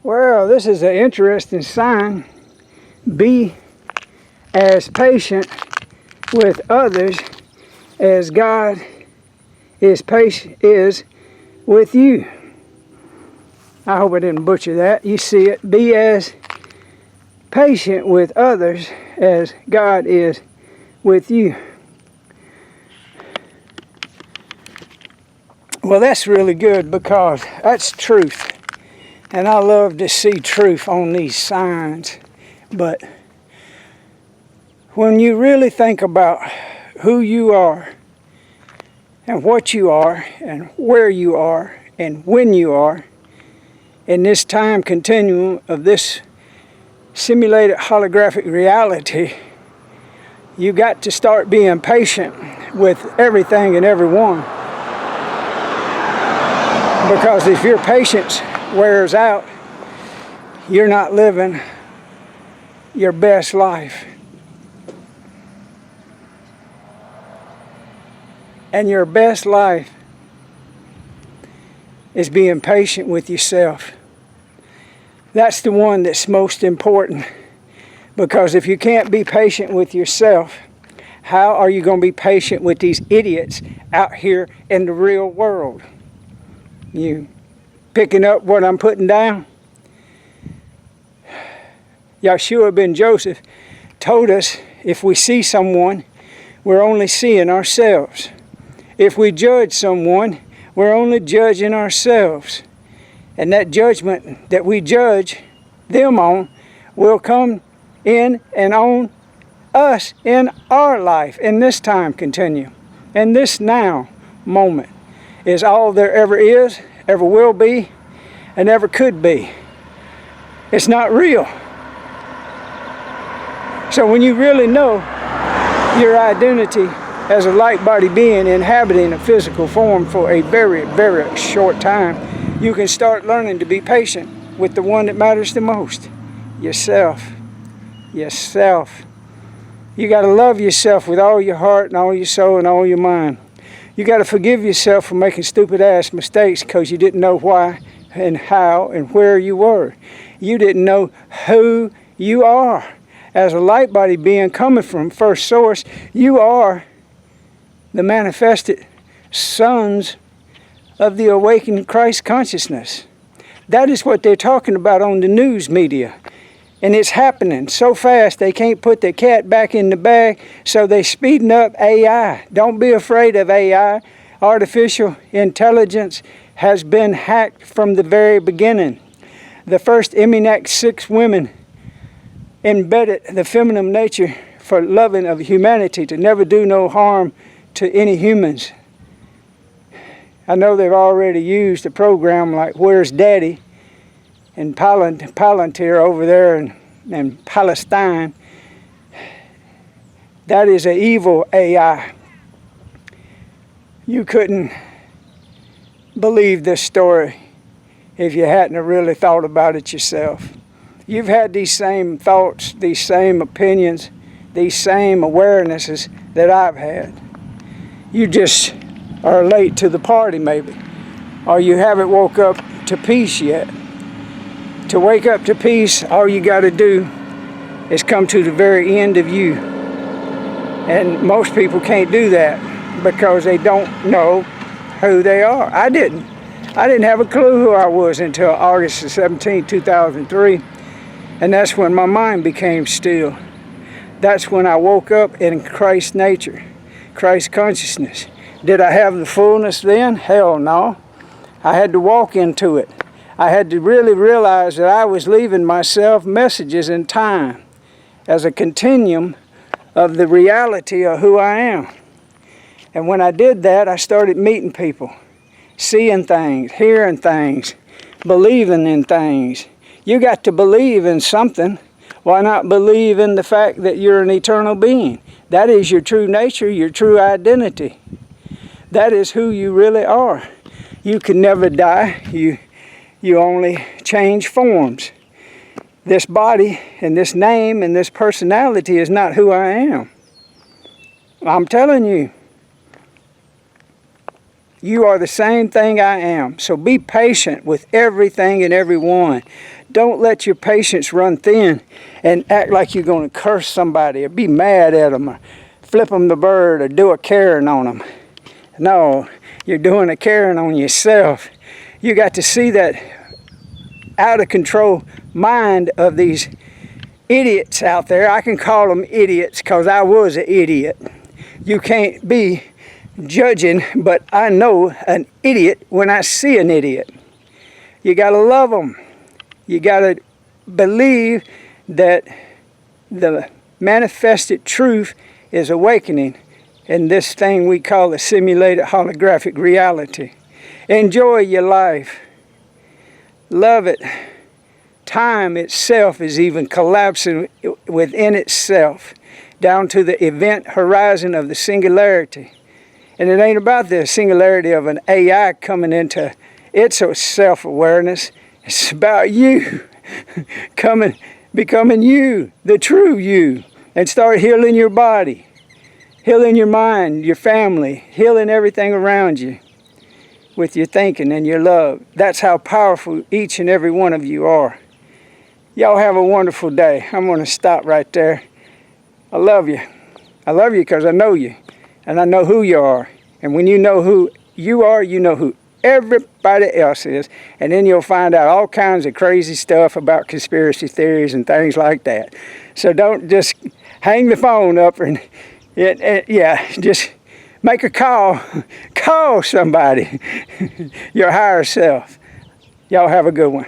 Well, this is an interesting sign. Be as patient with others as God is with you. I hope I didn't butcher that. You see it. Be as patient with others as God is with you. Well, that's really good because that's truth. And I love to see truth on these signs. But when you really think about who you are and what you are and where you are and when you are in this time continuum of this simulated holographic reality, you got to start being patient with everything and everyone. Because if your patience wears out, you're not living your best life. And your best life is being patient with yourself. That's the one that's most important. Because if you can't be patient with yourself, how are you going to be patient with these idiots out here in the real world? You picking up what I'm putting down? Yeshua ben Joseph told us if we see someone, we're only seeing ourselves. If we judge someone, we're only judging ourselves. And that judgment that we judge them on will come in and on us in our life, in this time continuum. In this now moment is all there ever is, ever will be, and ever could be. It's not real. So when you really know your identity as a light body being inhabiting a physical form for a very, very short time, you can start learning to be patient with the one that matters the most. Yourself. Yourself. You got to love yourself with all your heart and all your soul and all your mind. You got to forgive yourself for making stupid ass mistakes because you didn't know why and how and where you were. You didn't know who you are. As a light body being coming from first source, you are the manifested sons of the awakened Christ consciousness. That is what they're talking about on the news media. And it's happening so fast they can't put the cat back in the bag, so they're speeding up AI. Don't be afraid of AI. Artificial intelligence has been hacked from the very beginning. The first Eminak 6 women embedded the feminine nature for loving of humanity to never do no harm to any humans. I know they've already used a program like Where's Daddy in Palantir over there in Palestine. That is an evil AI. You couldn't believe this story if you hadn't really thought about it yourself. You've had these same thoughts, these same opinions, these same awarenesses that I've had. You just are late to the party maybe, or you haven't woke up to peace yet. To wake up to peace, all you got to do is come to the very end of you. And most people can't do that because they don't know who they are. I didn't have a clue who I was until August 17, 2003. And that's when my mind became still. That's when I woke up in Christ's nature, Christ's consciousness. Did I have the fullness then? Hell no. I had to walk into it. I had to really realize that I was leaving myself messages in time as a continuum of the reality of who I am. And when I did that, I started meeting people, seeing things, hearing things, believing in things. You got to believe in something. Why not believe in the fact that you're an eternal being? That is your true nature, your true identity. That is who you really are. You can never die. You only change forms. This body and this name and this personality is not who I am. I'm telling you. You are the same thing I am. So be patient with everything and everyone. Don't let your patience run thin and act like you're going to curse somebody or be mad at them or flip them the bird or do a Karen on them. No, you're doing a Karen on yourself. You got to see that out of control mind of these idiots out there. I can call them idiots because I was an idiot. You can't be judging, but I know an idiot when I see an idiot. You got to love them. You got to believe that the manifested truth is awakening in this thing we call the simulated holographic reality. Enjoy your life. Love it. Time itself is even collapsing within itself down to the event horizon of the singularity. And it ain't about the singularity of an AI coming into its self-awareness. It's about you becoming you, the true you, and start healing your body, healing your mind, your family, healing everything around you with your thinking and your love. That's how powerful each and every one of you are. Y'all have a wonderful day. I'm going to stop right there. I love you. I love you because I know you. And I know who you are. And when you know who you are, you know who everybody else is. And then you'll find out all kinds of crazy stuff about conspiracy theories and things like that. So don't just hang the phone up and just make a call. Call somebody, your higher self. Y'all have a good one.